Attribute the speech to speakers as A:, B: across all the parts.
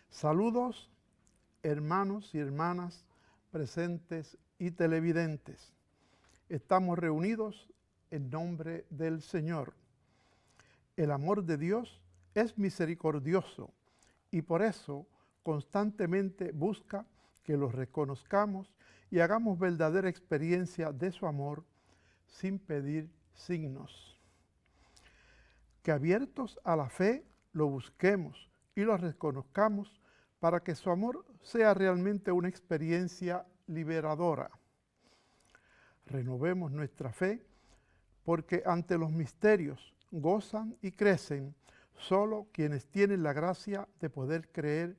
A: Saludos, hermanos y hermanas presentes y televidentes. Estamos reunidos en nombre del Señor. El amor de Dios es misericordioso y por eso constantemente busca que lo reconozcamos y hagamos verdadera experiencia de su amor sin pedir signos. Que abiertos a la fe lo busquemos y lo reconozcamos para que su amor sea realmente una experiencia liberadora. Renovemos nuestra fe porque ante los misterios gozan y crecen solo quienes tienen la gracia de poder creer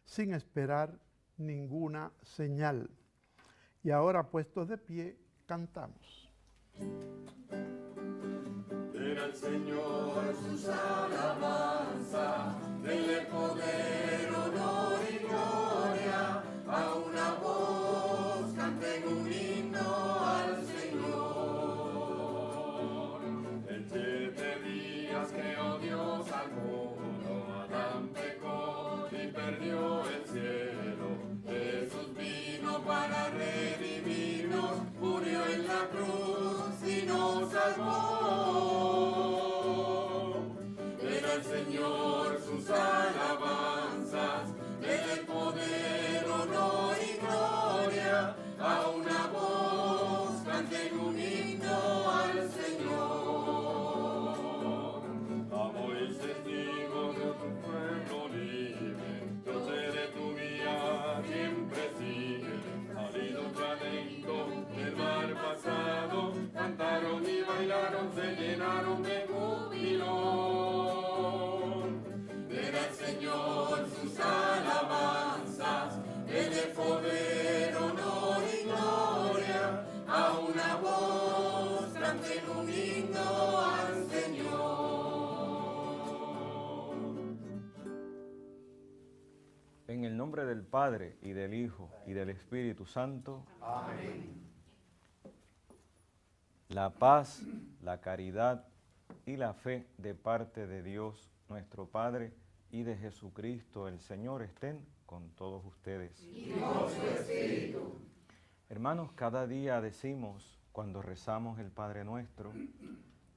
A: sin esperar ninguna señal. Y ahora, puestos de pie, cantamos.
B: Den al Señor sus alabanzas, denle poder, honor y gloria, a una voz canten un himno al Señor. En 7 días creó Dios al mundo, Adán pecó y perdió el cielo. Jesús vino para redimirnos, murió en la cruz y nos salvó. Señor sus alabanzas, denle poder, honor y gloria, a una voz canten un himno al Señor. A Moisés digo de tu pueblo libre, yo seré tu guía, siempre sigue. Salido talento del mar pasado, cantaron y bailaron, se llenaron de júbilo. Señor sus alabanzas, denle poder, honor y gloria, a una voz canten un himno al Señor.
C: En el nombre del Padre, y del Hijo, y del Espíritu Santo. Amén. La paz, la caridad y la fe de parte de Dios, nuestro Padre, y de Jesucristo el Señor estén con todos ustedes.
B: Y con su Espíritu.
C: Hermanos, cada día decimos, cuando rezamos el Padre Nuestro,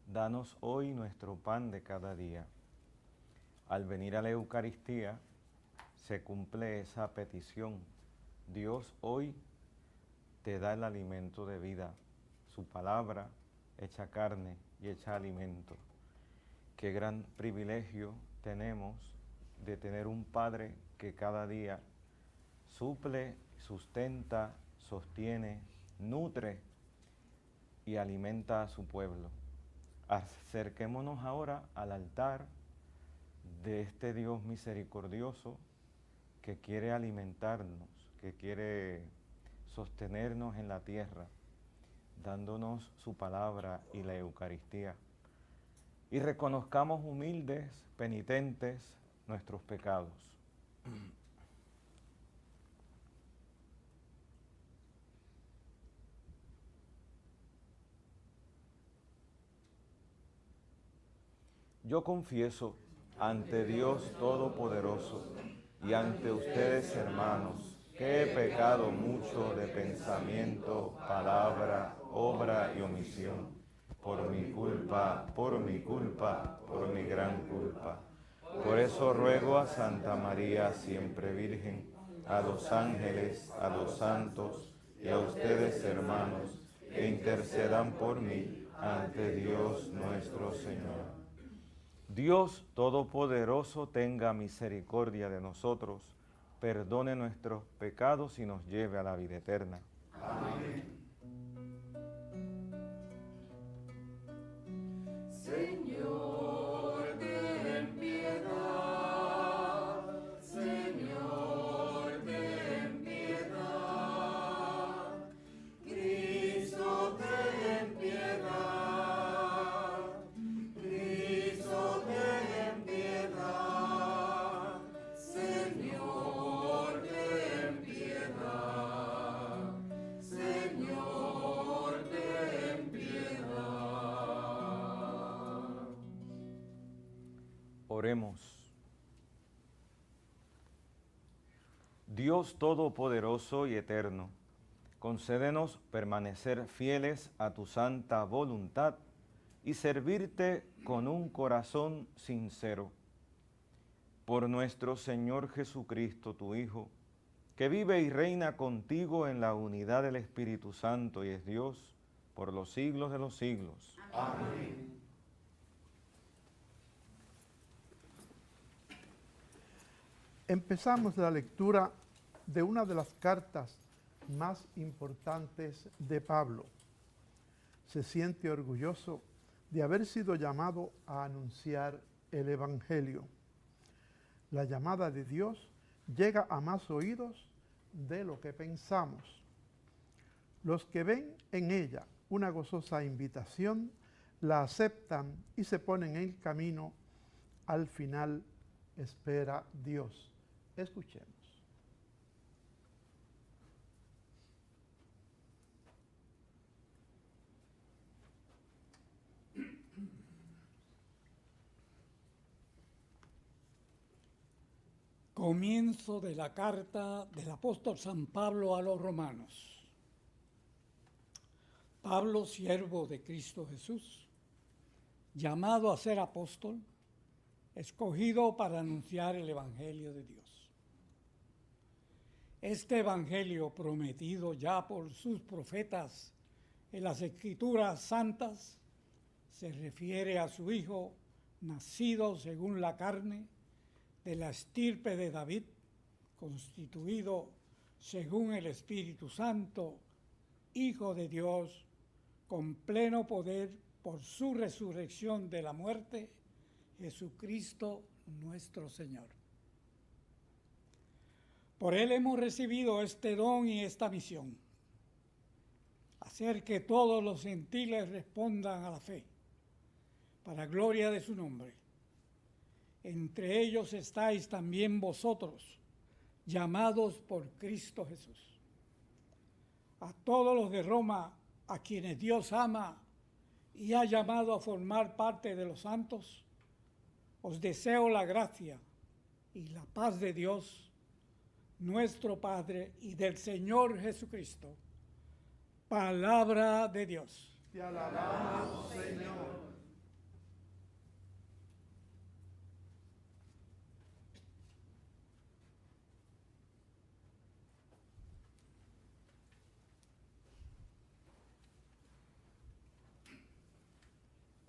C: danos hoy nuestro pan de cada día. Al venir a la Eucaristía, se cumple esa petición. Dios hoy te da el alimento de vida, su palabra hecha carne y hecha alimento. Qué gran privilegio tenemos de tener un Padre que cada día suple, sustenta, sostiene, nutre y alimenta a su pueblo. Acerquémonos ahora al altar de este Dios misericordioso que quiere alimentarnos, que quiere sostenernos en la tierra, dándonos su palabra y la Eucaristía. Y reconozcamos humildes, penitentes, nuestros pecados. Yo confieso ante Dios Todopoderoso y ante ustedes, hermanos, que he pecado mucho de pensamiento, palabra, obra y omisión, por mi culpa, por mi gran culpa. Por eso ruego a Santa María, siempre Virgen, a los ángeles, a los santos y a ustedes, hermanos, que intercedan por mí ante Dios nuestro Señor. Dios Todopoderoso tenga misericordia de nosotros, perdone nuestros pecados y nos lleve a la vida eterna.
B: Amén. Señor, ten piedad. Señor, ten piedad. Cristo, ten piedad. Cristo, ten piedad. Señor, ten piedad. Señor, ten piedad.
C: Oremos. Dios Todopoderoso y Eterno, concédenos permanecer fieles a tu santa voluntad y servirte con un corazón sincero. Por nuestro Señor Jesucristo, tu Hijo, que vive y reina contigo en la unidad del Espíritu Santo y es Dios por los siglos de los siglos.
B: Amén.
A: Empezamos la lectura de una de las cartas más importantes de Pablo. Se siente orgulloso de haber sido llamado a anunciar el Evangelio. La llamada de Dios llega a más oídos de lo que pensamos. Los que ven en ella una gozosa invitación, la aceptan y se ponen en camino. Al final espera Dios. Escuchemos.
D: Comienzo de la carta del apóstol San Pablo a los romanos. Pablo, siervo de Cristo Jesús, llamado a ser apóstol, escogido para anunciar el Evangelio de Dios. Este Evangelio, prometido ya por sus profetas en las Escrituras Santas, se refiere a su Hijo, nacido según la carne, de la estirpe de David, constituido según el Espíritu Santo, Hijo de Dios, con pleno poder por su resurrección de la muerte, Jesucristo nuestro Señor. Por él hemos recibido este don y esta misión, hacer que todos los gentiles respondan a la fe, para gloria de su nombre. Entre ellos estáis también vosotros, llamados por Cristo Jesús. A todos los de Roma, a quienes Dios ama y ha llamado a formar parte de los santos, os deseo la gracia y la paz de Dios, nuestro Padre, y del Señor Jesucristo. Palabra de Dios.
A: Te alabamos, Señor.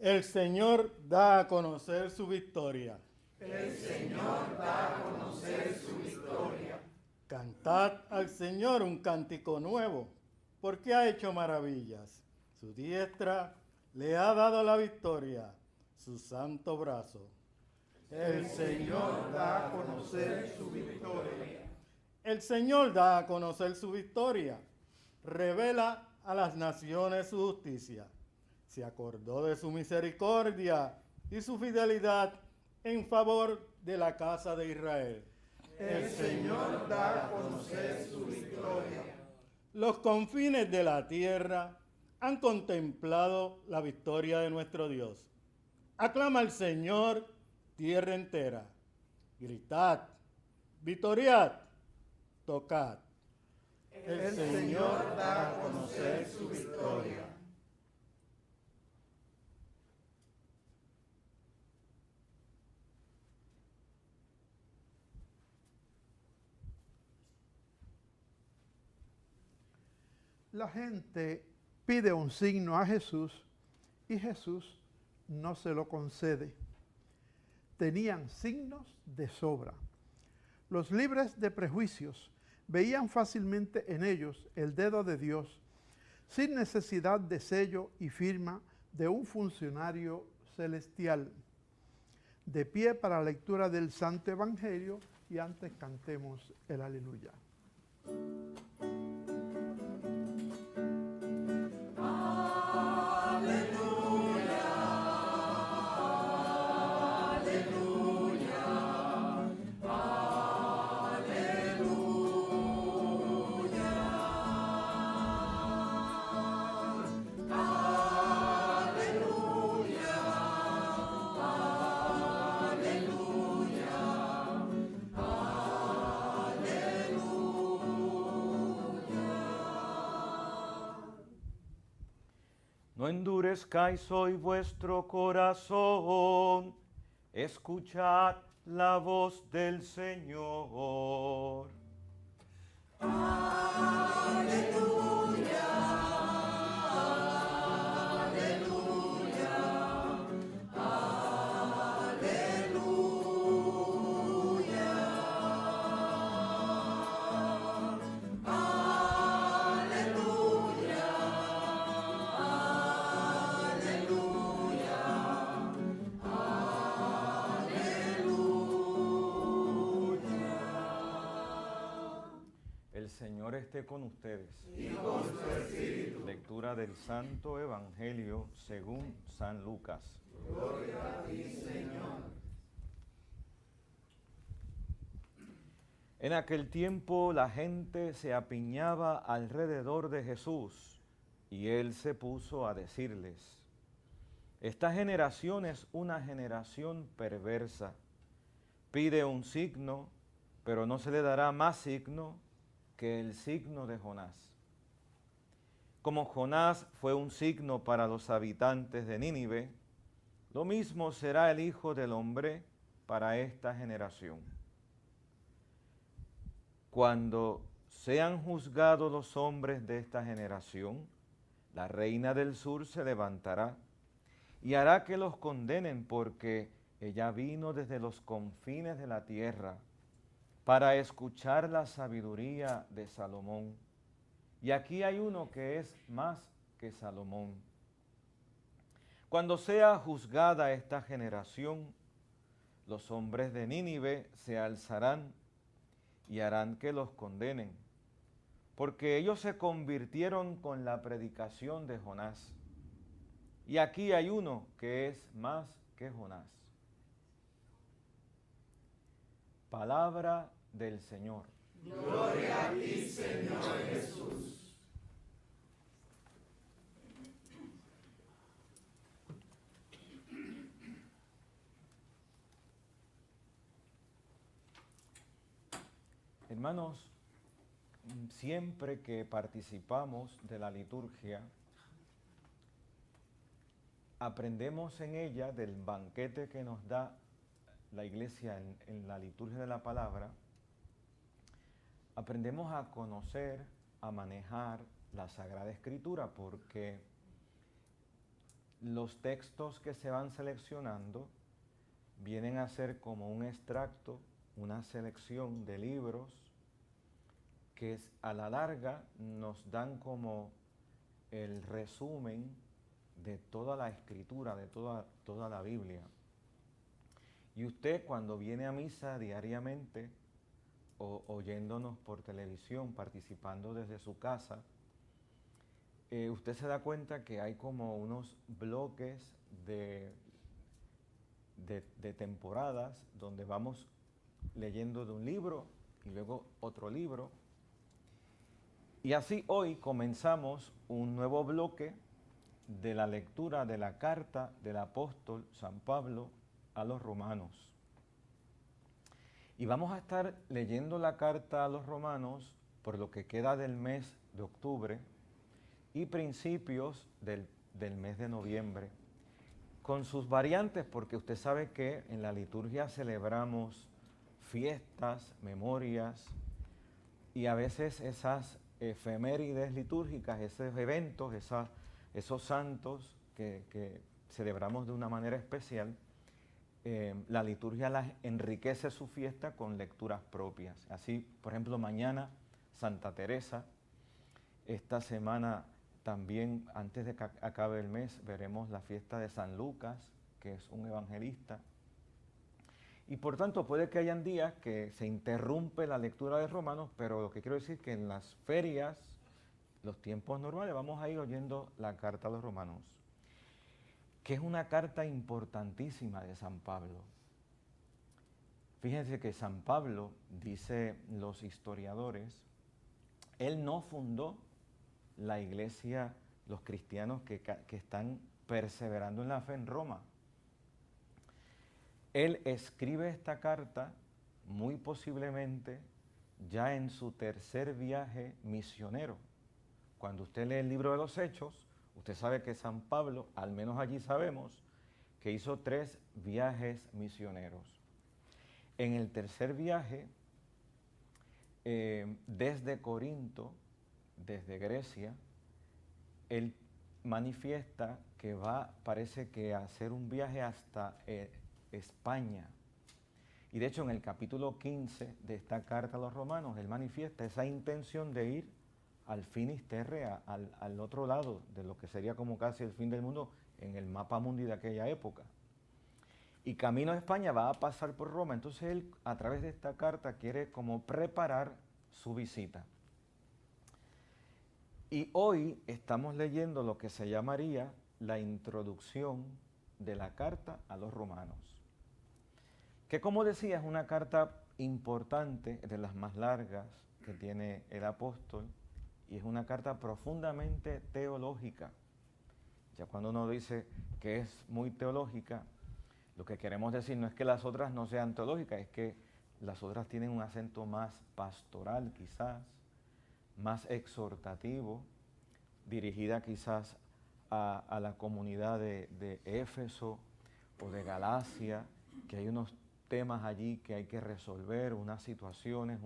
E: El Señor da a conocer su victoria.
B: El Señor da a conocer su victoria.
E: Cantad al Señor un cántico nuevo, porque ha hecho maravillas. Su diestra le ha dado la victoria, su santo brazo.
A: El Señor da a conocer su victoria.
E: El Señor da a conocer su victoria. Revela a las naciones su justicia. Se acordó de su misericordia y su fidelidad en favor de la casa de Israel.
A: El Señor da a conocer su victoria.
E: Los confines de la tierra han contemplado la victoria de nuestro Dios. Aclama al Señor, tierra entera. Gritad, victoriad, tocad.
A: El Señor da a conocer su victoria. La gente pide un signo a Jesús y Jesús no se lo concede. Tenían signos de sobra. Los libres de prejuicios veían fácilmente en ellos el dedo de Dios, sin necesidad de sello y firma de un funcionario celestial. De pie para la lectura del Santo Evangelio y antes cantemos el Aleluya.
B: Aleluya.
C: No endurezcáis hoy vuestro corazón, escuchad la voz del Señor. El Señor esté con ustedes. Y con su espíritu. Lectura del Santo Evangelio según San Lucas. Gloria a ti, Señor. En aquel tiempo la gente se apiñaba alrededor de Jesús y él se puso a decirles: esta generación es una generación perversa. Pide un signo, pero no se le dará más signo que el signo de Jonás. Como Jonás fue un signo para los habitantes de Nínive, lo mismo será el Hijo del Hombre para esta generación. Cuando sean juzgados los hombres de esta generación, la reina del sur se levantará y hará que los condenen, porque ella vino desde los confines de la tierra para escuchar la sabiduría de Salomón. Y aquí hay uno que es más que Salomón. Cuando sea juzgada esta generación, los hombres de Nínive se alzarán y harán que los condenen, porque ellos se convirtieron con la predicación de Jonás. Y aquí hay uno que es más que Jonás. Palabra del Señor.
B: Gloria a ti, Señor Jesús.
C: Hermanos, siempre que participamos de la liturgia, aprendemos en ella del banquete que nos da la Iglesia en la liturgia de la palabra. Aprendemos a conocer, a manejar la Sagrada Escritura, porque los textos que se van seleccionando vienen a ser como un extracto, una selección de libros que a la larga nos dan como el resumen de toda la Escritura, de toda la Biblia. Y usted, cuando viene a misa diariamente o oyéndonos por televisión, participando desde su casa, usted se da cuenta que hay como unos bloques de temporadas donde vamos leyendo de un libro y luego otro libro. Y así hoy comenzamos un nuevo bloque de la lectura de la carta del apóstol San Pablo a los romanos. Y vamos a estar leyendo la carta a los romanos por lo que queda del mes de octubre y principios del mes de noviembre, con sus variantes, porque usted sabe que en la liturgia celebramos fiestas, memorias, y a veces esas efemérides litúrgicas, esos eventos, esos santos que celebramos de una manera especial, la liturgia las enriquece su fiesta con lecturas propias. Así, por ejemplo, mañana Santa Teresa. Esta semana también, antes de que acabe el mes, veremos la fiesta de San Lucas, que es un evangelista. Y por tanto puede que hayan días que se interrumpe la lectura de Romanos, pero lo que quiero decir es que en las ferias, los tiempos normales, vamos a ir oyendo la carta a los romanos, que es una carta importantísima de San Pablo. Fíjense que San Pablo, dice los historiadores, él no fundó la iglesia, los cristianos que están perseverando en la fe en Roma. Él escribe esta carta muy posiblemente ya en su tercer viaje misionero. Cuando usted lee el libro de los Hechos, Usted sabe que San Pablo, al menos allí sabemos, que hizo 3 viajes misioneros. En el tercer viaje, desde Corinto, desde Grecia, él manifiesta que parece que a hacer un viaje hasta España. Y de hecho en el capítulo 15 de esta carta a los romanos, él manifiesta esa intención de ir al Finisterre, al otro lado de lo que sería como casi el fin del mundo en el mapa mundi de aquella época. Y camino a España va a pasar por Roma, entonces él a través de esta carta quiere como preparar su visita. Y hoy estamos leyendo lo que se llamaría la introducción de la carta a los romanos, que como decía es una carta importante, de las más largas que tiene el apóstol, y es una carta profundamente teológica. Ya cuando uno dice que es muy teológica, lo que queremos decir no es que las otras no sean teológicas, es que las otras tienen un acento más pastoral quizás, más exhortativo, dirigida quizás a la comunidad de Éfeso o de Galacia, que hay unos temas allí que hay que resolver, unas situaciones,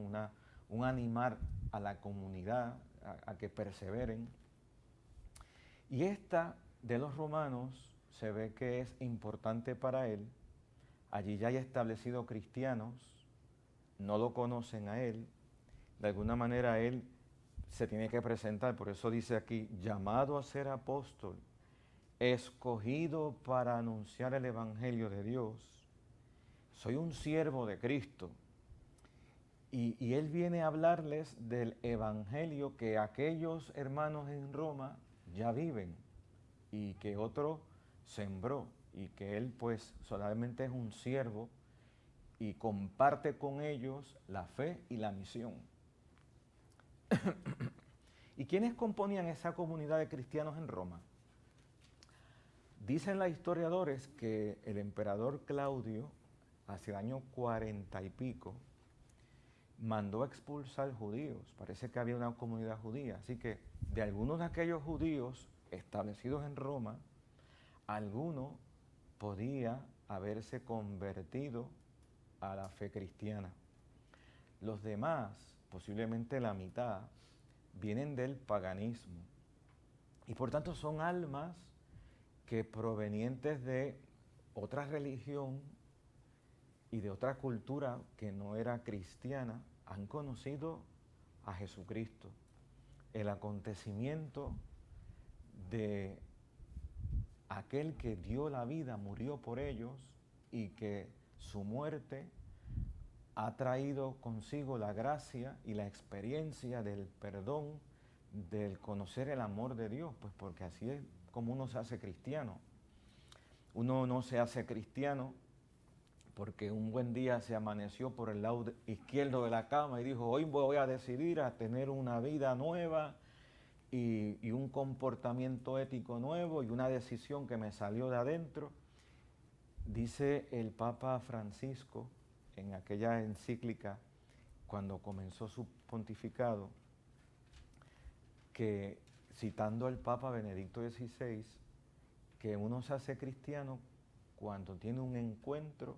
C: un animar a la comunidad a que perseveren. Y esta de los romanos se ve que es importante para él. Allí ya hay establecido cristianos, no lo conocen a él, de alguna manera él se tiene que presentar, por eso dice aquí, llamado a ser apóstol, escogido para anunciar el evangelio de Dios, soy un siervo de Cristo. Y él viene a hablarles del evangelio que aquellos hermanos en Roma ya viven y que otro sembró, y que él pues solamente es un siervo y comparte con ellos la fe y la misión. ¿Y quiénes componían esa comunidad de cristianos en Roma? Dicen los historiadores que el emperador Claudio, hacia el año 40 y pico, mandó a expulsar judíos. Parece que había una comunidad judía. Así que de algunos de aquellos judíos establecidos en Roma, alguno podía haberse convertido a la fe cristiana. Los demás, posiblemente la mitad, vienen del paganismo. Y por tanto son almas que provenientes de otra religión y de otra cultura que no era cristiana, han conocido a Jesucristo. El acontecimiento de aquel que dio la vida, murió por ellos, y que su muerte ha traído consigo la gracia y la experiencia del perdón, del conocer el amor de Dios, pues porque así es como uno se hace cristiano. Uno no se hace cristiano porque un buen día se amaneció por el lado izquierdo de la cama y dijo, hoy voy a decidir a tener una vida nueva y un comportamiento ético nuevo y una decisión que me salió de adentro. Dice el Papa Francisco en aquella encíclica, cuando comenzó su pontificado, que citando al Papa Benedicto XVI, que uno se hace cristiano cuando tiene un encuentro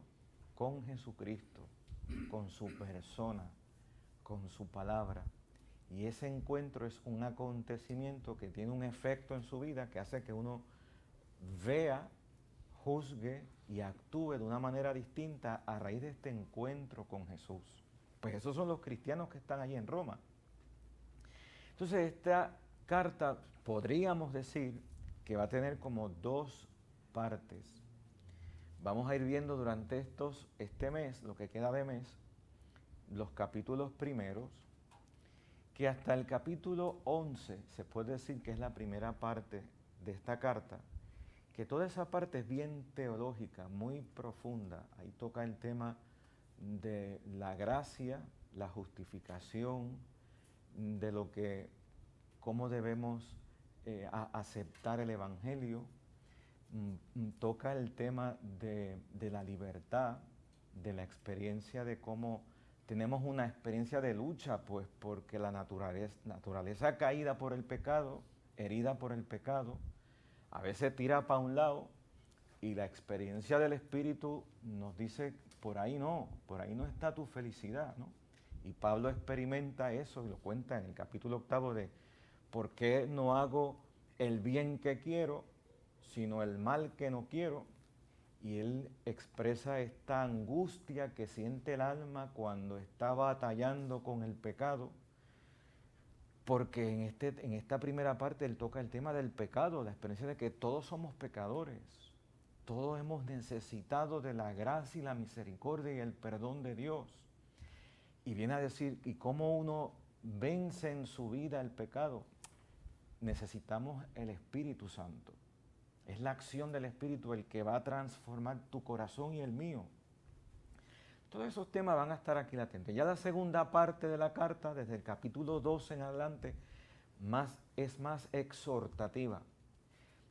C: con Jesucristo, con su persona, con su palabra. Y ese encuentro es un acontecimiento que tiene un efecto en su vida que hace que uno vea, juzgue y actúe de una manera distinta a raíz de este encuentro con Jesús. Pues esos son los cristianos que están allí en Roma. Entonces esta carta podríamos decir que va a tener como 2 partes. Vamos a ir viendo durante este mes, lo que queda de mes, los capítulos primeros, que hasta el capítulo 11 se puede decir que es la primera parte de esta carta, que toda esa parte es bien teológica, muy profunda. Ahí toca el tema de la gracia, la justificación, de lo que, cómo debemos aceptar el evangelio. Toca el tema de la libertad, de la experiencia de cómo tenemos una experiencia de lucha, pues porque la naturaleza caída por el pecado, herida por el pecado, a veces tira para un lado y la experiencia del Espíritu nos dice, por ahí no está tu felicidad, ¿no? Y Pablo experimenta eso y lo cuenta en el capítulo 8 de ¿por qué no hago el bien que quiero, sino el mal que no quiero? Y él expresa esta angustia que siente el alma cuando está batallando con el pecado, porque en esta primera parte él toca el tema del pecado, la experiencia de que todos somos pecadores, todos hemos necesitado de la gracia y la misericordia y el perdón de Dios. Y viene a decir, ¿y cómo uno vence en su vida el pecado? Necesitamos el Espíritu Santo. Es la acción del Espíritu el que va a transformar tu corazón y el mío. Todos esos temas van a estar aquí latentes. Ya la segunda parte de la carta, desde el capítulo 12 en adelante, es más exhortativa.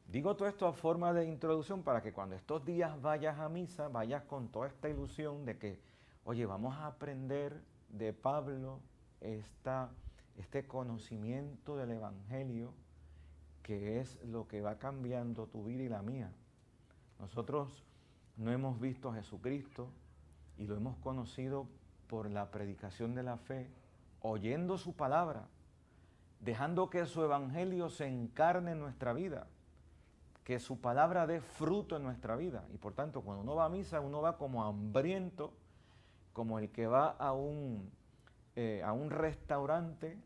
C: Digo todo esto a forma de introducción para que cuando estos días vayas a misa, vayas con toda esta ilusión de que, oye, vamos a aprender de Pablo este conocimiento del Evangelio, que es lo que va cambiando tu vida y la mía. Nosotros no hemos visto a Jesucristo y lo hemos conocido por la predicación de la fe, oyendo su palabra, dejando que su Evangelio se encarne en nuestra vida, que su palabra dé fruto en nuestra vida. Y por tanto, cuando uno va a misa, uno va como hambriento, como el que va a un restaurante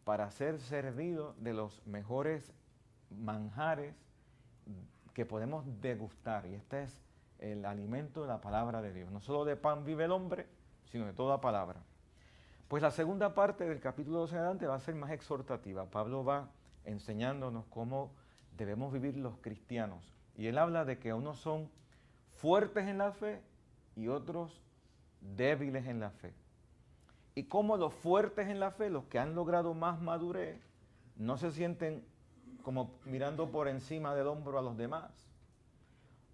C: para ser servido de los mejores manjares que podemos degustar, y este es el alimento de la palabra de Dios. No solo de pan vive el hombre, sino de toda palabra. Pues la segunda parte del capítulo 12 en adelante va a ser más exhortativa. Pablo va enseñándonos cómo debemos vivir los cristianos, y él habla de que unos son fuertes en la fe y otros débiles en la fe. Y cómo los fuertes en la fe, los que han logrado más madurez, no se sienten como mirando por encima del hombro a los demás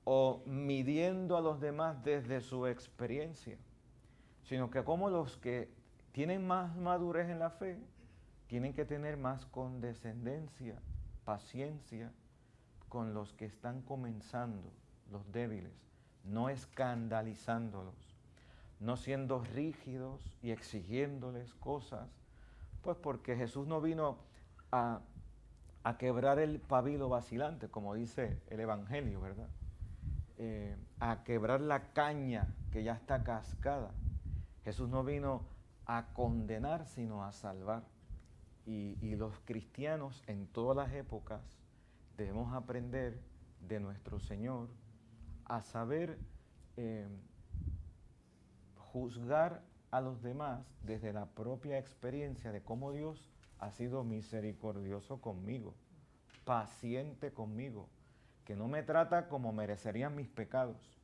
C: o midiendo a los demás desde su experiencia, sino que como los que tienen más madurez en la fe tienen que tener más condescendencia, paciencia con los que están comenzando, los débiles, no escandalizándolos, no siendo rígidos y exigiéndoles cosas, pues porque Jesús no vino a quebrar el pabilo vacilante, como dice el Evangelio, ¿verdad? A quebrar la caña que ya está cascada. Jesús no vino a condenar, sino a salvar. Y los cristianos en todas las épocas debemos aprender de nuestro Señor a saber juzgar a los demás desde la propia experiencia de cómo Dios ha sido misericordioso conmigo, paciente conmigo, que no me trata como merecerían mis pecados.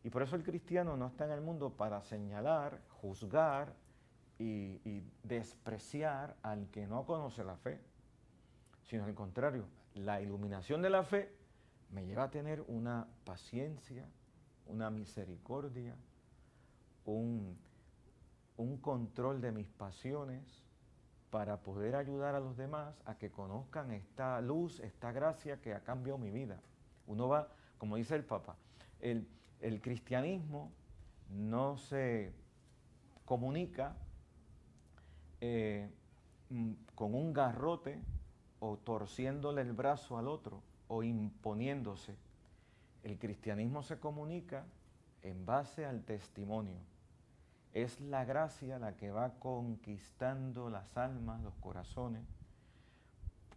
C: Y por eso el cristiano no está en el mundo para señalar, juzgar y despreciar al que no conoce la fe, sino al contrario, la iluminación de la fe me lleva a tener una paciencia, una misericordia, un control de mis pasiones para poder ayudar a los demás a que conozcan esta luz, esta gracia que ha cambiado mi vida. Uno va, como dice el Papa, el cristianismo no se comunica con un garrote o torciéndole el brazo al otro o imponiéndose. El cristianismo se comunica en base al testimonio. Es la gracia la que va conquistando las almas, los corazones.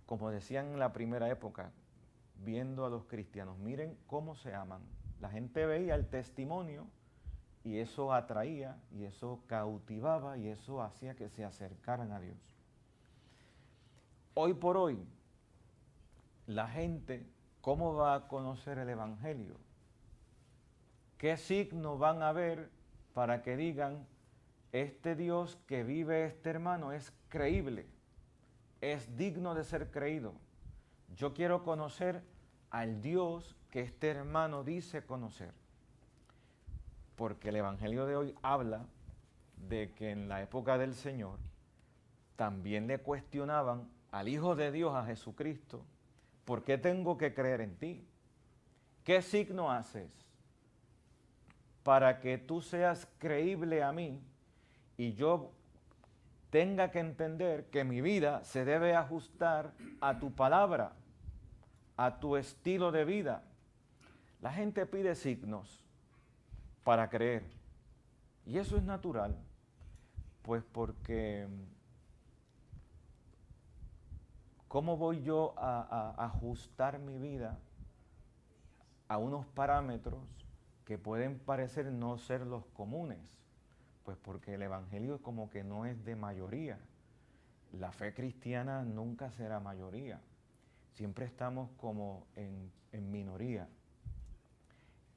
C: Como decían en la primera época, viendo a los cristianos, miren cómo se aman. La gente veía el testimonio y eso atraía, y eso cautivaba, y eso hacía que se acercaran a Dios. Hoy por hoy, la gente, ¿cómo va a conocer el Evangelio? ¿Qué signos van a ver para que digan, este Dios que vive este hermano es creíble, es digno de ser creído? Yo quiero conocer al Dios que este hermano dice conocer. Porque el Evangelio de hoy habla de que en la época del Señor también le cuestionaban al Hijo de Dios, a Jesucristo, ¿por qué tengo que creer en ti? ¿Qué signo haces para que tú seas creíble a mí y yo tenga que entender que mi vida se debe ajustar a tu palabra, a tu estilo de vida? La gente pide signos para creer. Y eso es natural, pues porque ¿cómo voy yo a ajustar mi vida a unos parámetros que pueden parecer no ser los comunes? Pues porque el evangelio como que no es de mayoría. La fe cristiana nunca será mayoría. Siempre estamos como en minoría.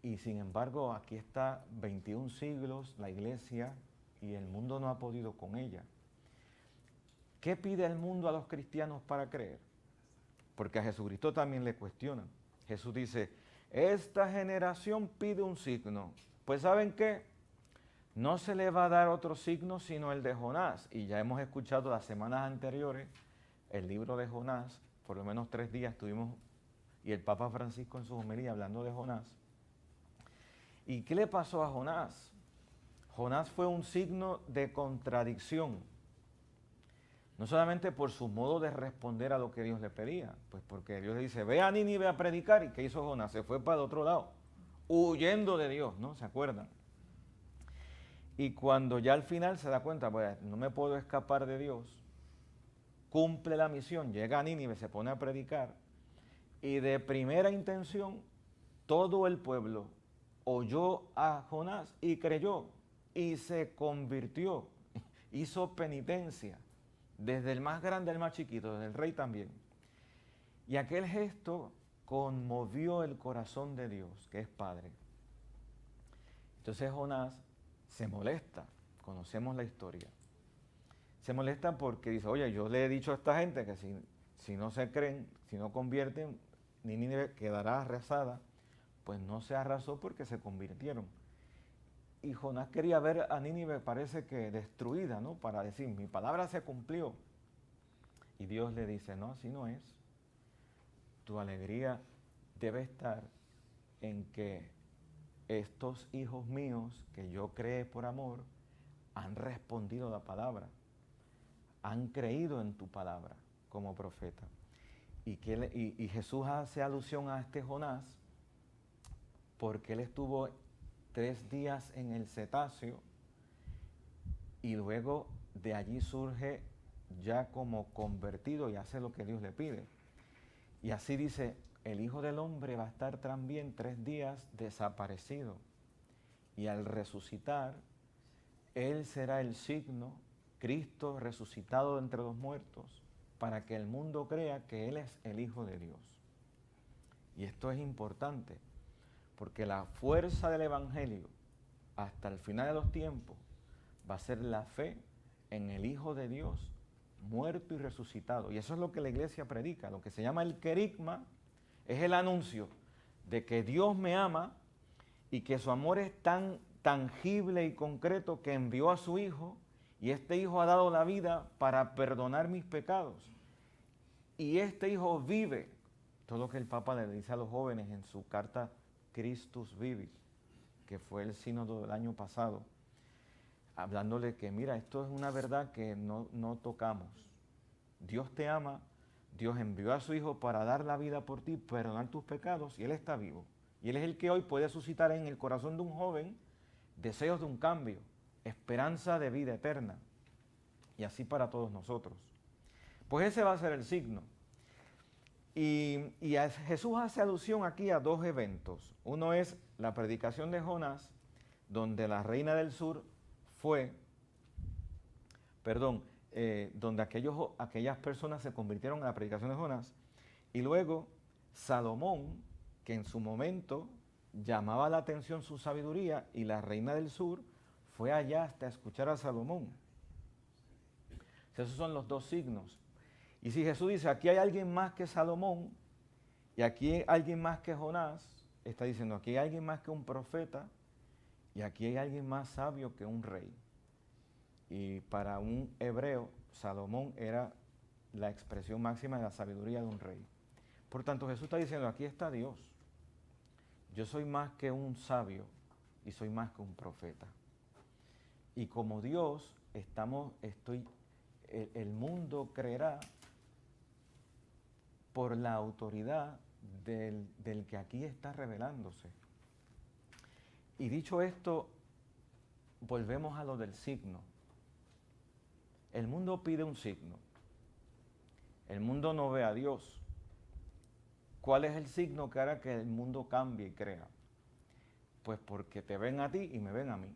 C: Y sin embargo, aquí está 21 siglos la iglesia y el mundo no ha podido con ella. ¿Qué pide el mundo a los cristianos para creer? Porque a Jesucristo también le cuestionan. Jesús dice, esta generación pide un signo. Pues ¿saben qué? No se le va a dar otro signo sino el de Jonás. Y ya hemos escuchado las semanas anteriores el libro de Jonás. Por lo menos 3 días estuvimos, y el Papa Francisco en su homilía hablando de Jonás. ¿Y qué le pasó a Jonás? Jonás fue un signo de contradicción. No solamente por su modo de responder a lo que Dios le pedía, pues porque Dios le dice, ve a Nínive a predicar. ¿Y qué hizo Jonás? Se fue para el otro lado, huyendo de Dios, ¿no? ¿Se acuerdan? Y cuando ya al final se da cuenta, pues no me puedo escapar de Dios, cumple la misión, llega a Nínive, se pone a predicar, y de primera intención, todo el pueblo oyó a Jonás y creyó, y se convirtió, hizo penitencia, desde el más grande al más chiquito, desde el rey también. Y aquel gesto conmovió el corazón de Dios, que es Padre. Entonces Jonás se molesta, conocemos la historia. Se molesta porque dice, oye, yo le he dicho a esta gente que si no se creen, si no convierten, Nínive quedará arrasada. Pues no se arrasó porque se convirtieron. Y Jonás quería ver a Nínive, parece que destruida, ¿no? Para decir, mi palabra se cumplió. Y Dios le dice, no, así no es. Tu alegría debe estar en que estos hijos míos que yo creé por amor han respondido la palabra, han creído en tu palabra como profeta. Y Jesús hace alusión a este Jonás porque él estuvo 3 días en el cetáceo y luego de allí surge ya como convertido y hace lo que Dios le pide. Y así dice, el Hijo del Hombre va a estar también 3 días desaparecido. Y al resucitar, Él será el signo, Cristo resucitado de entre los muertos, para que el mundo crea que Él es el Hijo de Dios. Y esto es importante, porque la fuerza del Evangelio, hasta el final de los tiempos, va a ser la fe en el Hijo de Dios, muerto y resucitado. Y eso es lo que la iglesia predica. Lo que se llama el querigma es el anuncio de que Dios me ama y que su amor es tan tangible y concreto que envió a su Hijo, y este Hijo ha dado la vida para perdonar mis pecados. Y este Hijo vive, todo lo que el Papa le dice a los jóvenes en su carta Christus Vivit, que fue el sínodo del año pasado, hablándole que mira, esto es una verdad que no tocamos. Dios te ama, Dios envió a su Hijo para dar la vida por ti, perdonar tus pecados, y Él está vivo. Y Él es el que hoy puede suscitar en el corazón de un joven deseos de un cambio, esperanza de vida eterna. Y así para todos nosotros. Pues ese va a ser el signo. Y Jesús hace alusión aquí a 2 eventos. Uno es la predicación de Jonás, donde la reina del sur donde aquellas personas se convirtieron en la predicación de Jonás. Y luego Salomón, que en su momento llamaba la atención su sabiduría, y la reina del sur fue allá hasta escuchar a Salomón. Esos son los 2 signos. Y si Jesús dice, aquí hay alguien más que Salomón, y aquí hay alguien más que Jonás, está diciendo, aquí hay alguien más que un profeta, y aquí hay alguien más sabio que un rey. Y para un hebreo, Salomón era la expresión máxima de la sabiduría de un rey. Por tanto, Jesús está diciendo, aquí está Dios. Yo soy más que un sabio y soy más que un profeta. Y como Dios, el mundo creerá por la autoridad del que aquí está revelándose. Y dicho esto, volvemos a lo del signo. El mundo pide un signo. El mundo no ve a Dios. ¿Cuál es el signo que hará que el mundo cambie y crea? Pues porque te ven a ti y me ven a mí.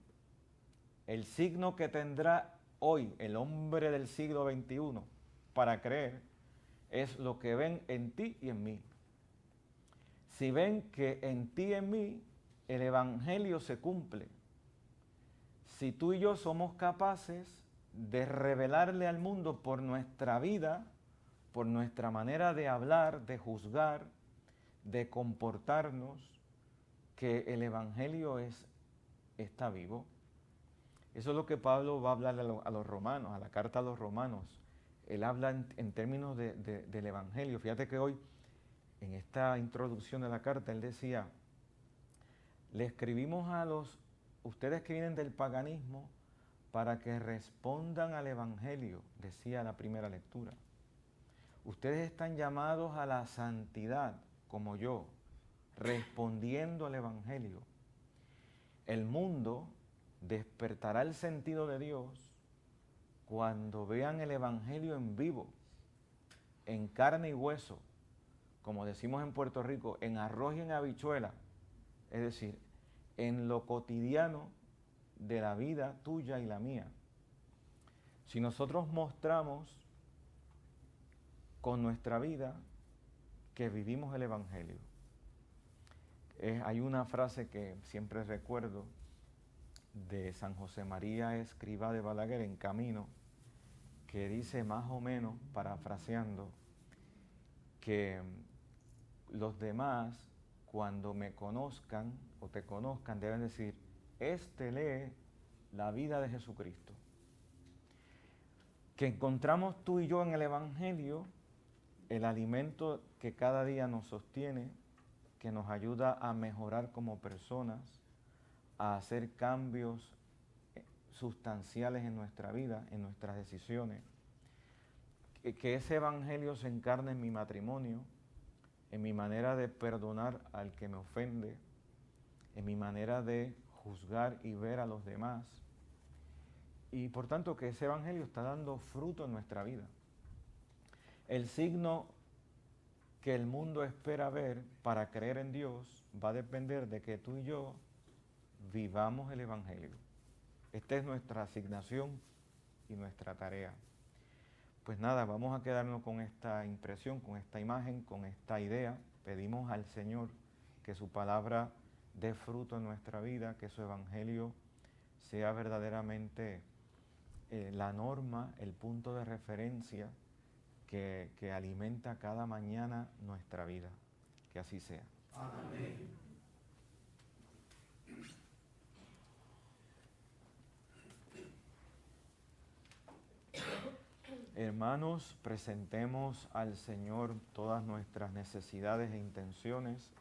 C: El signo que tendrá hoy el hombre del siglo XXI para creer es lo que ven en ti y en mí. Si ven que en ti y en mí el Evangelio se cumple, si tú y yo somos capaces de revelarle al mundo por nuestra vida, por nuestra manera de hablar, de juzgar, de comportarnos, que el Evangelio está vivo. Eso es lo que Pablo va a hablar a los romanos, a la carta a los romanos. Él habla en términos del Evangelio. Fíjate que hoy, en esta introducción de la carta, él decía, le escribimos a ustedes que vienen del paganismo, para que respondan al Evangelio, decía la primera lectura. Ustedes están llamados a la santidad, como yo, respondiendo al Evangelio. El mundo despertará el sentido de Dios cuando vean el Evangelio en vivo, en carne y hueso, como decimos en Puerto Rico, en arroz y en habichuela, es decir, en lo cotidiano de la vida tuya y la mía. Si nosotros mostramos con nuestra vida que vivimos el Evangelio. Hay una frase que siempre recuerdo de San José María Escrivá de Balaguer en Camino, que dice más o menos, parafraseando, que los demás, cuando me conozcan o te conozcan, deben decir, lee la vida de Jesucristo. Que encontramos tú y yo en el Evangelio el alimento que cada día nos sostiene, que nos ayuda a mejorar como personas, a hacer cambios sustanciales en nuestra vida, en nuestras decisiones. Que ese Evangelio se encarne en mi matrimonio, en mi manera de perdonar al que me ofende, en mi manera de juzgar y ver a los demás. Y por tanto que ese Evangelio está dando fruto en nuestra vida. El signo que el mundo espera ver para creer en Dios va a depender de que tú y yo vivamos el Evangelio. Esta es nuestra asignación y nuestra tarea. Pues nada, vamos a quedarnos con esta impresión, con esta imagen, con esta idea. Pedimos al Señor que su palabra dé fruto en nuestra vida, que su Evangelio sea verdaderamente la norma, el punto de referencia que alimenta cada mañana nuestra vida. Que así sea.
E: Amén.
C: Hermanos, presentemos al Señor todas nuestras necesidades e intenciones,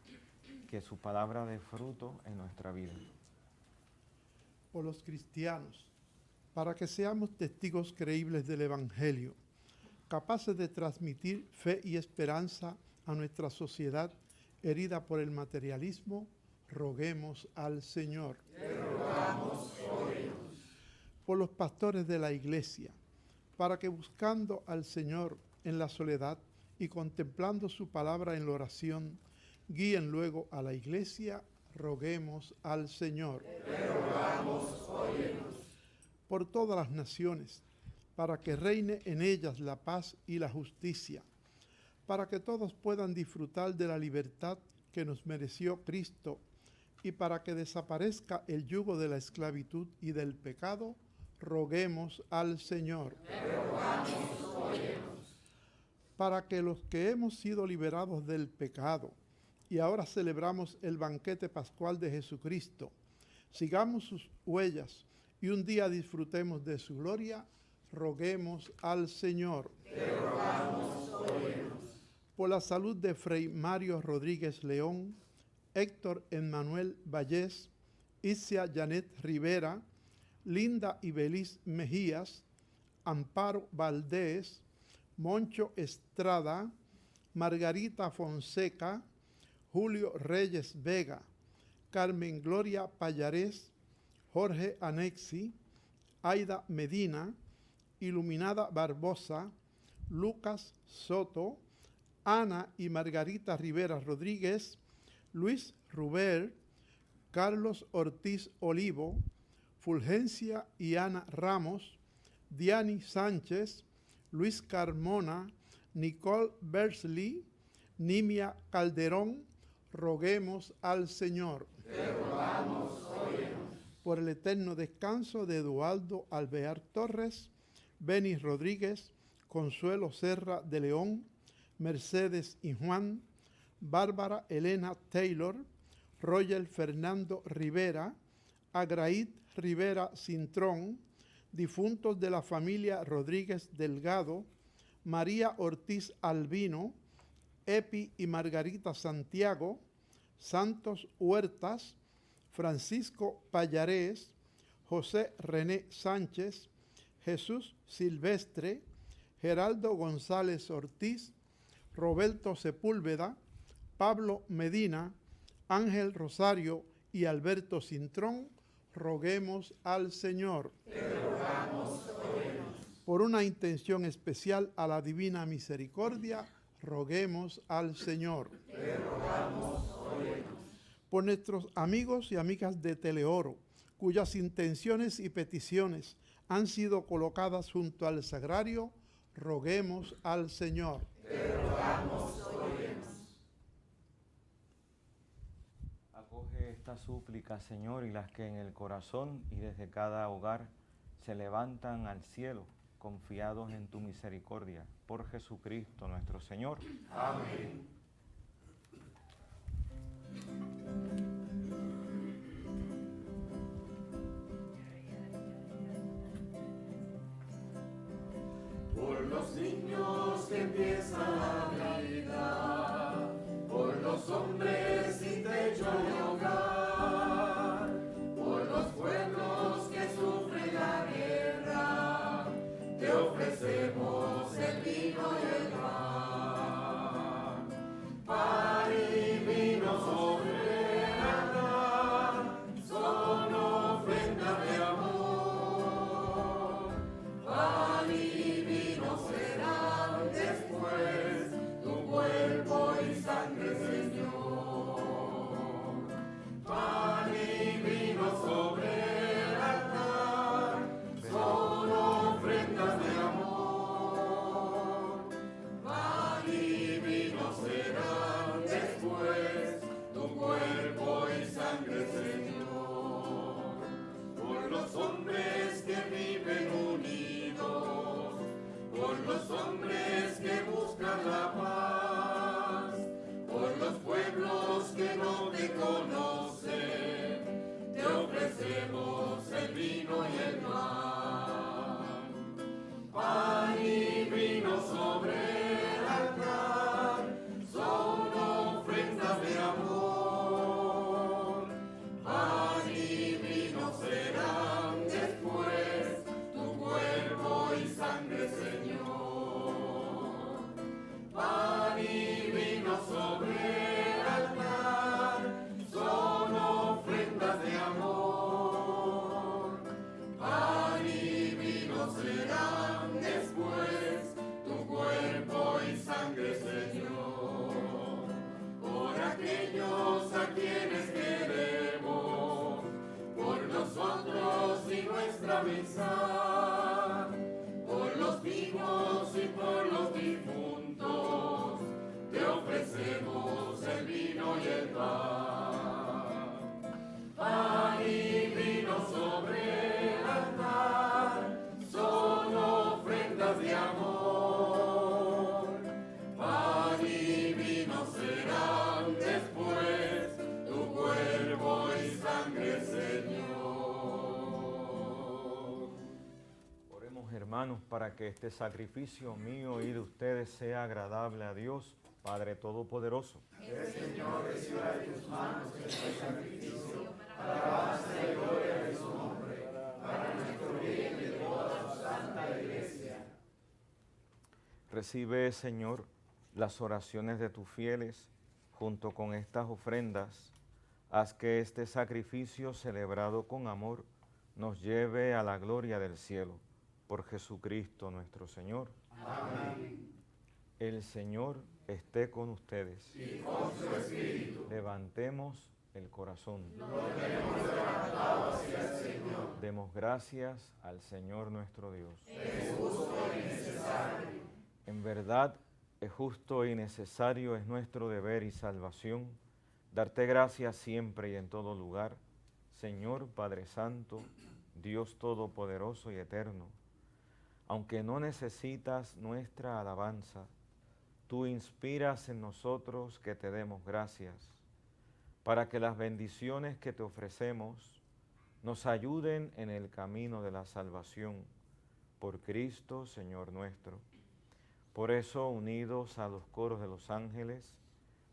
C: que su palabra dé fruto en nuestra vida.
A: Por los cristianos, para que seamos testigos creíbles del Evangelio, capaces de transmitir fe y esperanza a nuestra sociedad herida por el materialismo, roguemos al Señor.
E: Te rogamos, óyenos.
A: Por los pastores de la Iglesia, para que buscando al Señor en la soledad y contemplando su palabra en la oración, guíen luego a la Iglesia, roguemos al Señor.
E: Te rogamos, óyenos.
A: Por todas las naciones, para que reine en ellas la paz y la justicia, para que todos puedan disfrutar de la libertad que nos mereció Cristo y para que desaparezca el yugo de la esclavitud y del pecado, roguemos al Señor.
E: Te rogamos, óyenos.
A: Para que los que hemos sido liberados del pecado y ahora celebramos el banquete pascual de Jesucristo, sigamos sus huellas y un día disfrutemos de su gloria, roguemos al Señor.
E: Te rogamos, óyenos.
A: por la salud de Fray Mario Rodríguez León, Héctor Emmanuel Vallés, Isia Janet Rivera, Linda Ibeliz Mejías, Amparo Valdés, Moncho Estrada, Margarita Fonseca, Julio Reyes Vega, Carmen Gloria Payarés, Jorge Anexi, Aida Medina, Iluminada Barbosa, Lucas Soto, Ana y Margarita Rivera Rodríguez, Luis Ruber, Carlos Ortiz Olivo, Fulgencia y Ana Ramos, Diani Sánchez, Luis Carmona, Nicole Bersley, Nimia Calderón. Roguemos al Señor.
B: Te rogamos, óyenos.
A: Por el eterno descanso de Eduardo Alvear Torres, Beni Rodríguez, Consuelo Serra de León, Mercedes y Juan, Bárbara Elena Taylor, Roger Fernando Rivera, Agraid Rivera Cintrón, difuntos de la familia Rodríguez Delgado, María Ortiz Albino, Epi y Margarita Santiago, Santos Huertas, Francisco Payarés, José René Sánchez, Jesús Silvestre, Geraldo González Ortiz, Roberto Sepúlveda, Pablo Medina, Ángel Rosario y Alberto Cintrón. Roguemos al Señor.
B: Te rogamos, óyenos.
A: Por una intención especial a la divina misericordia, roguemos al Señor.
B: Te rogamos, óyenos.
A: Por nuestros amigos y amigas de Teleoro, cuyas intenciones y peticiones han sido colocadas junto al sagrario, roguemos al Señor.
B: Te rogamos, óyenos.
C: Acoge esta súplica, Señor, y las que en el corazón y desde cada hogar se levantan al cielo, confiados en tu misericordia, por Jesucristo nuestro Señor.
B: Amén. Por los niños que empiezan la vida, por los hombres sin techo de hogar, por los pueblos que sufren la guerra, te ofrecemos el vino y el pan. Pan y vino sobre el altar son ofrenda de amor. Pan y vino serán después tu cuerpo y sangre, Señor. Pan y vino sobre el altar son ofrendas de amor. Pan y vino serán después tu cuerpo y sangre, Señor. Por los hombres que viven unidos, por los hombres que buscan la paz, por los pueblos que no te conocen, te ofrecemos el vino y el pan. Pan y vino sobre el altar son ofrendas de amor. Pan y vino serán después tu cuerpo y sangre, Señor. Pan y vino sobre el altar son ofrendas de amor. Pan y vino serán después tu cuerpo y sangre, Señor. Por aquellos a quienes queremos, por nosotros y nuestra amistad, por los vivos y por los difuntos, te ofrecemos el vino y el pan. Pan y vino sobre el altar son ofrendas de amor. Pan y vino serán después tu cuerpo y sangre, Señor.
C: manos para que este sacrificio mío y de ustedes sea agradable a Dios, Padre Todopoderoso.
B: El Señor reciba de tus manos este sacrificio para alabanza y gloria de su nombre, para nuestro bien y de toda su santa Iglesia.
C: Recibe, Señor, las oraciones de tus fieles junto con estas ofrendas. Haz que este sacrificio celebrado con amor nos lleve a la gloria del cielo. Por Jesucristo nuestro Señor.
B: Amén.
C: El Señor esté con ustedes.
B: Y con su espíritu.
C: Levantemos el corazón.
B: Lo tenemos levantado hacia el Señor.
C: Demos gracias al Señor nuestro Dios.
B: Es justo y necesario.
C: En verdad, es justo y necesario, es nuestro deber y salvación, darte gracias siempre y en todo lugar, Señor Padre Santo, Dios Todopoderoso y Eterno. Aunque no necesitas nuestra alabanza, tú inspiras en nosotros que te demos gracias, para que las bendiciones que te ofrecemos nos ayuden en el camino de la salvación, por Cristo, Señor nuestro. Por eso, unidos a los coros de los ángeles,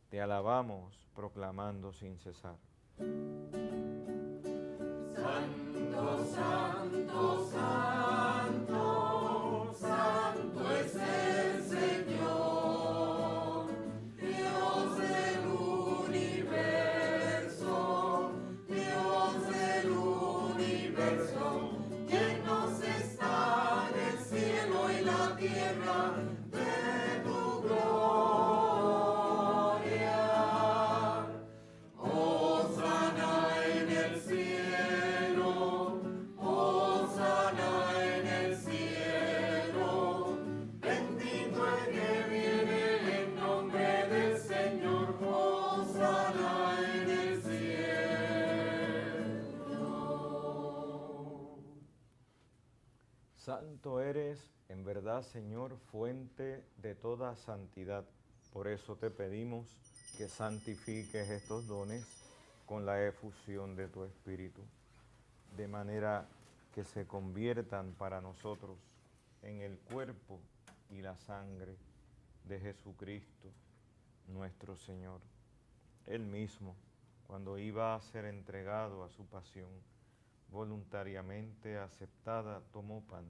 C: te alabamos proclamando sin cesar.
B: Santo, santo, santo, santo es el Señor, Dios del universo, quien nos está en el cielo y la tierra.
C: Santo eres, en verdad, Señor, fuente de toda santidad. Por eso te pedimos que santifiques estos dones con la efusión de tu Espíritu, de manera que se conviertan para nosotros en el cuerpo y la sangre de Jesucristo, nuestro Señor. Él mismo, cuando iba a ser entregado a su pasión, voluntariamente aceptada, tomó pan,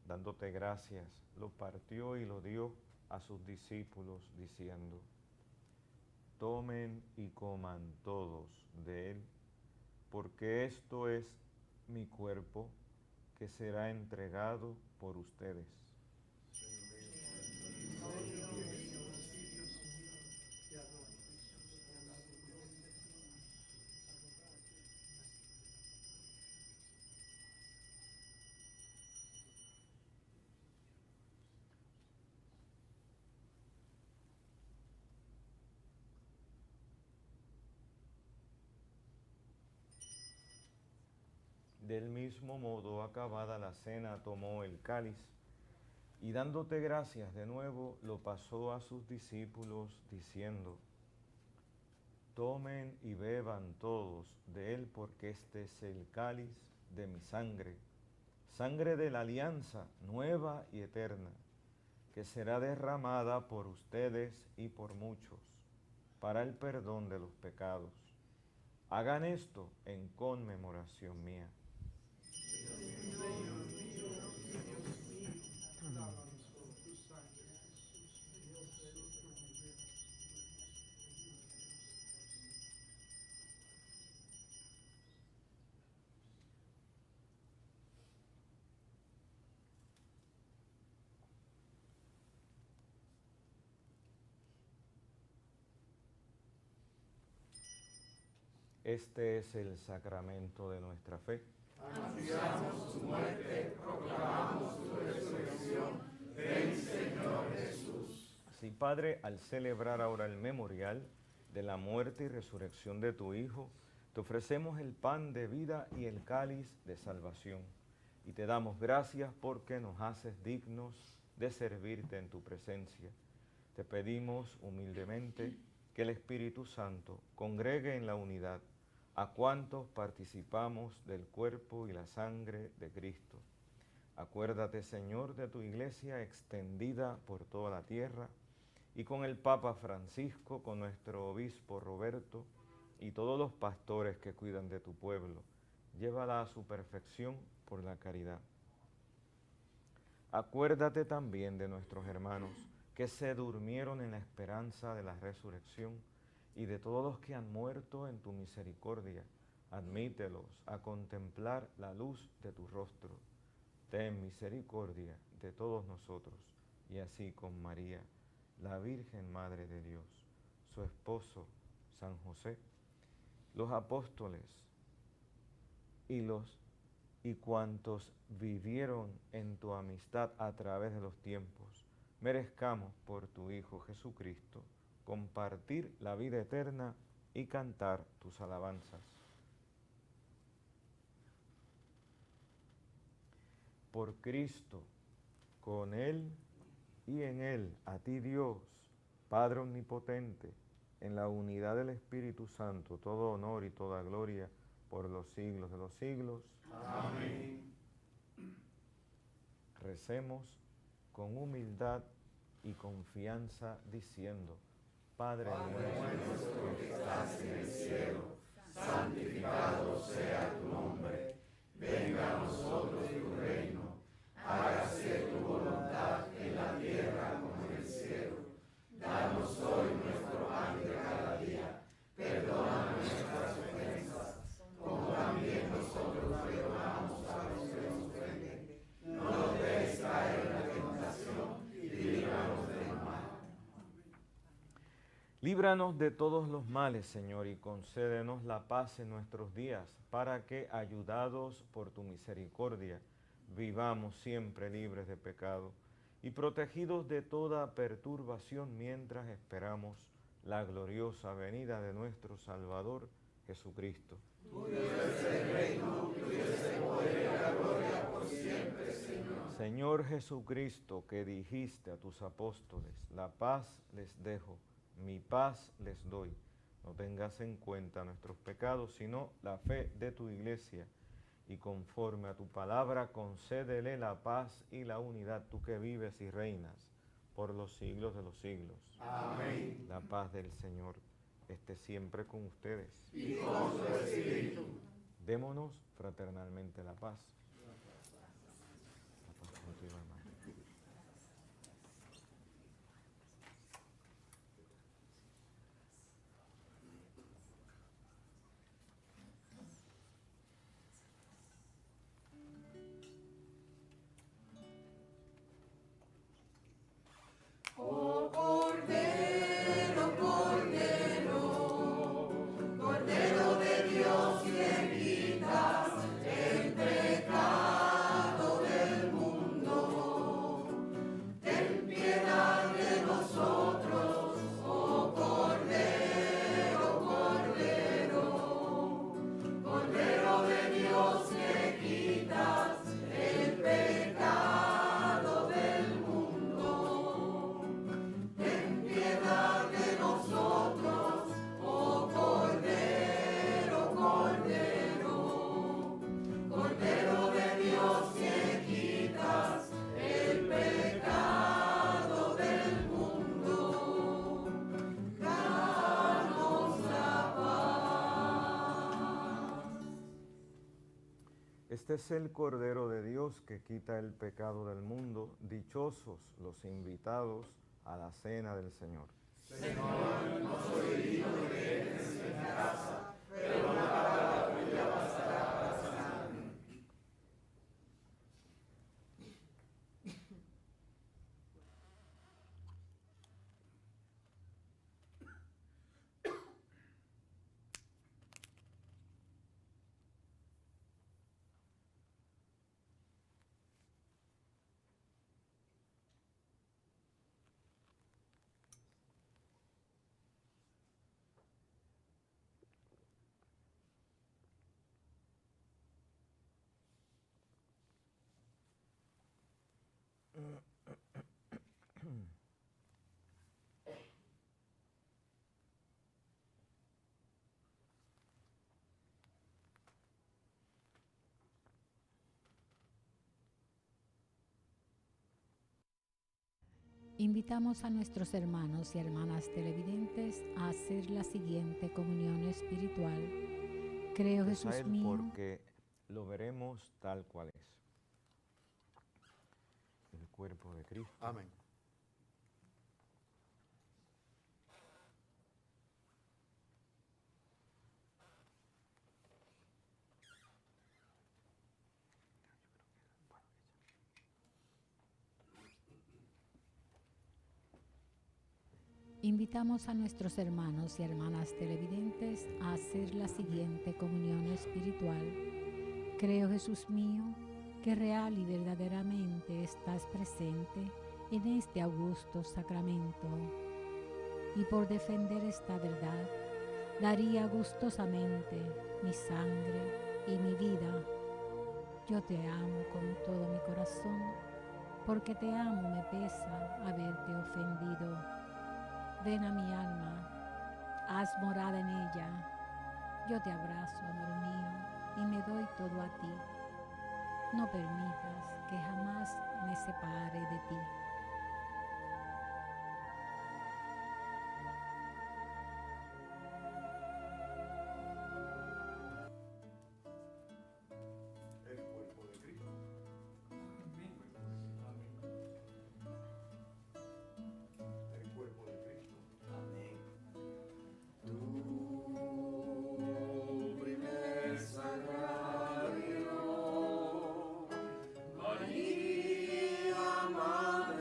C: dándote gracias, lo partió y lo dio a sus discípulos, diciendo: tomen y coman todos de él, porque esto es mi cuerpo que será entregado por ustedes. Del mismo modo, acabada la cena, tomó el cáliz y dándote gracias de nuevo, lo pasó a sus discípulos, diciendo: tomen y beban todos de él, porque este es el cáliz de mi sangre, sangre de la alianza nueva y eterna, que será derramada por ustedes y por muchos, para el perdón de los pecados. Hagan esto en conmemoración mía. Este es el sacramento de nuestra fe.
B: Anunciamos su muerte, proclamamos su resurrección. Ven, Señor Jesús.
C: Así, Padre, al celebrar ahora el memorial de la muerte y resurrección de tu Hijo, te ofrecemos el pan de vida y el cáliz de salvación. Y te damos gracias porque nos haces dignos de servirte en tu presencia. Te pedimos humildemente que el Espíritu Santo congregue en la unidad a cuantos participamos del cuerpo y la sangre de Cristo. Acuérdate, Señor, de tu iglesia extendida por toda la tierra, y con el Papa Francisco, con nuestro obispo Roberto, y todos los pastores que cuidan de tu pueblo. Llévala a su perfección por la caridad. Acuérdate también de nuestros hermanos que se durmieron en la esperanza de la resurrección, y de todos los que han muerto en tu misericordia. Admítelos a contemplar la luz de tu rostro. Ten misericordia de todos nosotros, y así con María, la Virgen Madre de Dios, su esposo, San José, los apóstoles y cuantos vivieron en tu amistad a través de los tiempos, merezcamos por tu Hijo Jesucristo compartir la vida eterna y cantar tus alabanzas. Por Cristo, con Él y en Él, a ti Dios, Padre Omnipotente, en la unidad del Espíritu Santo, todo honor y toda gloria por los siglos de los siglos.
B: Amén.
C: Recemos con humildad y confianza diciendo: Padre nuestro que estás en el cielo, santificado sea tu nombre. Venga a nosotros tu reino. Hágase tu voluntad en la tierra como en el cielo. Danos hoy nuestro pan de cada día. Perdona nuestras ofensas, como también nosotros perdonamos a los que nos ofenden. No nos dejes caer en la tentación y líbranos del mal. Líbranos de todos los males, Señor, y concédenos la paz en nuestros días, para que, ayudados por tu misericordia, vivamos siempre libres de pecado y protegidos de toda perturbación mientras esperamos la gloriosa venida de nuestro Salvador Jesucristo. Tuyo es el reino, tuyo es el poder y la gloria por siempre, Señor. Señor Jesucristo, que dijiste a tus apóstoles: la paz les dejo, mi paz les doy. No tengas en cuenta nuestros pecados, sino la fe de tu iglesia. Y conforme a tu palabra, concédele la paz y la unidad, tú que vives y reinas por los siglos de los siglos. Amén. La paz del Señor esté siempre con ustedes. Y con su espíritu. Démonos fraternalmente la paz. La paz contigo, hermano.
F: Oh Cordero, Cordero, Cordero de Dios que quitas el pecado del mundo, ten piedad de nosotros, oh Cordero, Cordero, Cordero de Dios que quitas el pecado del mundo. Ten piedad de nosotros, oh Cordero, Cordero, Cordero de Dios que quitas el pecado del mundo. Danos la paz.
C: Este es el Cordero de Dios que quita el pecado del mundo. Dichosos los invitados a la cena del Señor.
G: Invitamos a nuestros hermanos y hermanas televidentes a hacer la siguiente comunión espiritual. Creo,
C: Pues a
G: Jesús
C: Él,
G: mío,
C: porque lo veremos tal cual es. El cuerpo de Cristo.
E: Amén.
G: invitamos a nuestros hermanos y hermanas televidentes a hacer la siguiente comunión espiritual. Creo, Jesús mío, que real y verdaderamente estás presente en este augusto sacramento. Y por defender esta verdad, daría gustosamente mi sangre y mi vida. Yo te amo con todo mi corazón, porque te amo me pesa haberte ofendido. Ven a mi alma, haz morada en ella. Yo te abrazo, amor mío, y me doy todo a ti. No permitas que jamás me separe de ti.
E: El cuerpo de Cristo. El cuerpo de Cristo. Amén.
B: Tu primer sagrario, María, Madre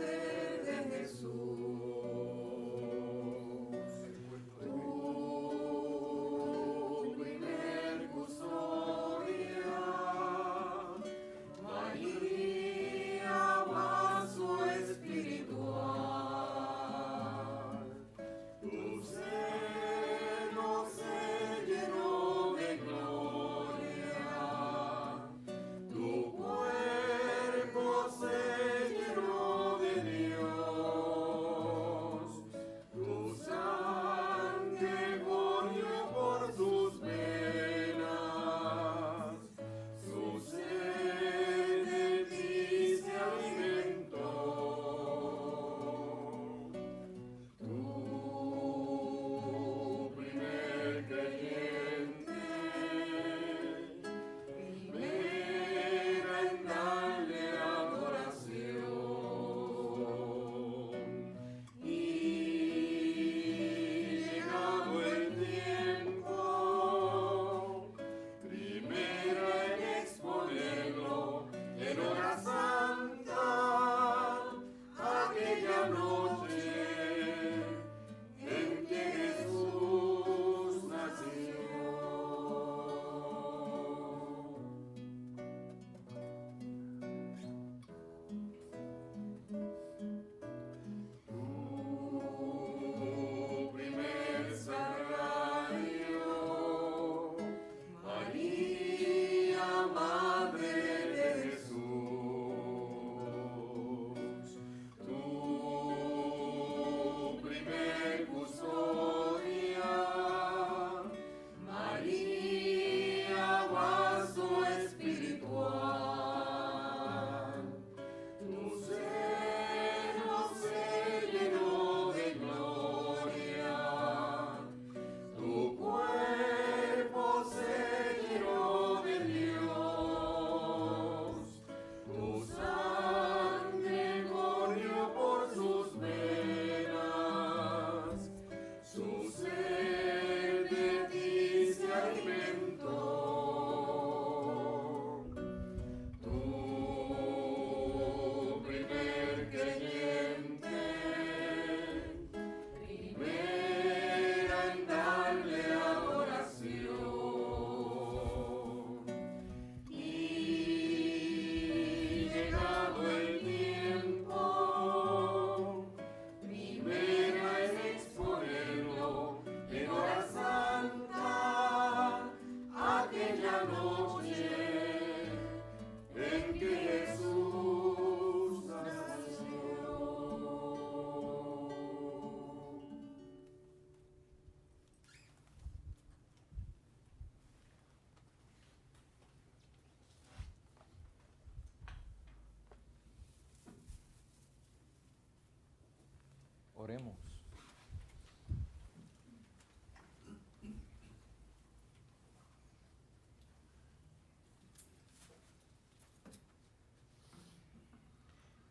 C: Oremos.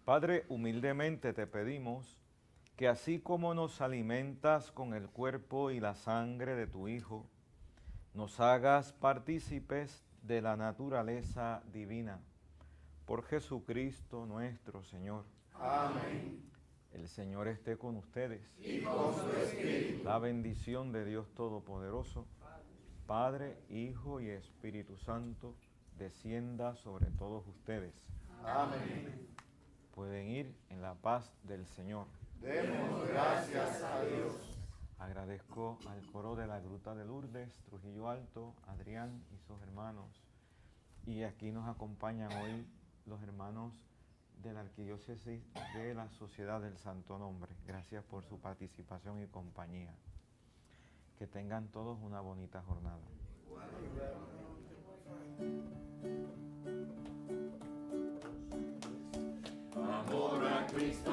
C: Padre, humildemente te pedimos que así como nos alimentas con el cuerpo y la sangre de tu Hijo, nos hagas partícipes de la naturaleza divina. Por Jesucristo nuestro Señor.
F: Amén.
C: El Señor esté con ustedes.
F: Y con su espíritu.
C: La bendición de Dios Todopoderoso, Padre, Hijo y Espíritu Santo, descienda sobre todos ustedes.
F: Amén.
C: Pueden ir en la paz del Señor.
F: Demos gracias a Dios.
C: Agradezco al coro de la Gruta de Lourdes, Trujillo Alto, Adrián y sus hermanos. Y aquí nos acompañan hoy los hermanos de la Arquidiócesis de la Sociedad del Santo Nombre. Gracias por su participación y compañía. Que tengan todos una bonita jornada.
B: Amor a Cristo.